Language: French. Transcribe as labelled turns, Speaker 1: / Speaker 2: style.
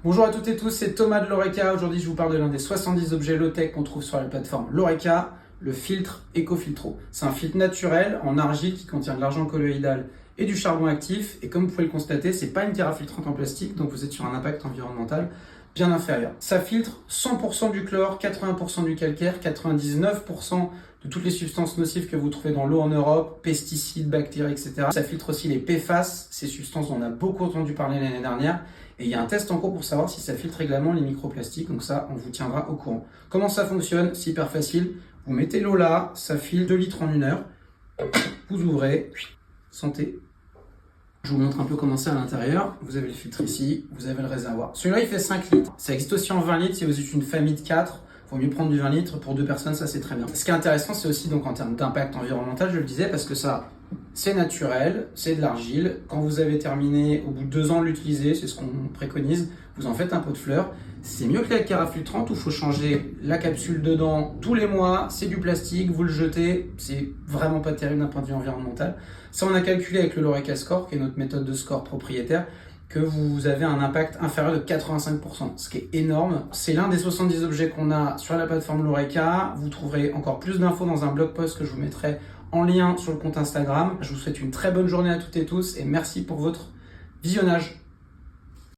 Speaker 1: Bonjour à toutes et tous, c'est Thomas de l'Oreca. Aujourd'hui, je vous parle de l'un des 70 objets low-tech qu'on trouve sur la plateforme l'Oreca, le filtre EcoFiltro. C'est un filtre naturel en argile qui contient de l'argent colloïdal et du charbon actif. Et comme vous pouvez le constater, c'est pas une terre filtrante en plastique, donc vous êtes sur un impact environnemental bien inférieur. Ça filtre 100% du chlore, 80% du calcaire, 99% de toutes les substances nocives que vous trouvez dans l'eau en Europe, pesticides, bactéries, etc. Ça filtre aussi les PFAS, ces substances dont on a beaucoup entendu parler l'année dernière. Et il y a un test en cours pour savoir si ça filtre également les microplastiques, donc ça, on vous tiendra au courant. Comment ça fonctionne? C'est hyper facile. Vous mettez l'eau là, ça file 2 litres en 1 heure. Vous ouvrez, sentez. Je vous montre un peu comment c'est à l'intérieur. Vous avez le filtre ici, vous avez le réservoir. Celui-là, il fait 5 litres. Ça existe aussi en 20 litres. Si vous êtes une famille de 4, il vaut mieux prendre du 20 litres. Pour 2 personnes, ça c'est très bien. Ce qui est intéressant, c'est aussi donc en termes d'impact environnemental, je le disais, parce que ça, c'est naturel, c'est de l'argile. Quand vous avez terminé, au bout de 2 ans de l'utiliser, c'est ce qu'on préconise, vous en faites un pot de fleurs. C'est mieux que la carafe filtrante où il faut changer la capsule dedans tous les mois. C'est du plastique, vous le jetez. C'est vraiment pas terrible d'un point de vue environnemental. Ça, on a calculé avec le l'Oreca Score, qui est notre méthode de score propriétaire, que vous avez un impact inférieur de 85%, ce qui est énorme. C'est l'un des 70 objets qu'on a sur la plateforme l'Oreca. Vous trouverez encore plus d'infos dans un blog post que je vous mettrai en lien sur le compte Instagram. Je vous souhaite une très bonne journée à toutes et tous et merci pour votre visionnage.